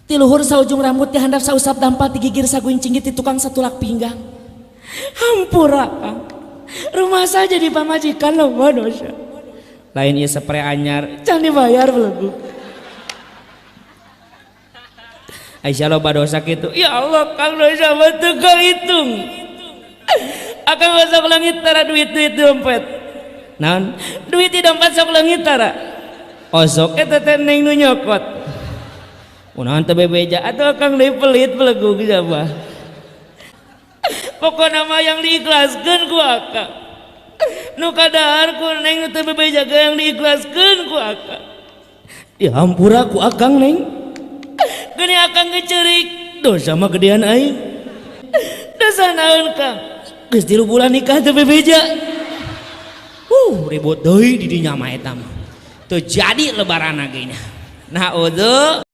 Ti luhur saujung rambut ti handap sausap dampal ti gigir saguncing ti tukang satulak pinggang. Hampura Kang. Rumah saja di pamajikan loba dosa. Lain ieu spray anyar can dibayar belegu. Aisyah loba dosa kitu. Ya Allah Kang dosa mah teu kahitung. Akan masuk langit tara duit dompet. Naon? Duit di dompet sok langit tara. Osok eta teh neng nu nyokot. Unahan teh bebeja atuh Kang deui pelit belegu sabah. Pokona mah yang diikhlaskeun ku akang. Nu kadahar ku neng teh bebeja yang diikhlaskeun ku akang. Dihampura ku akang neng. Gini akang ngeceurik dosa mah gedean aing. Dosa naon Kang? Geus 3 bulan nikah teh bebeja. Ribut deui di dinya mah eta mah. Teu jadi lebaran agenya. Nah, udah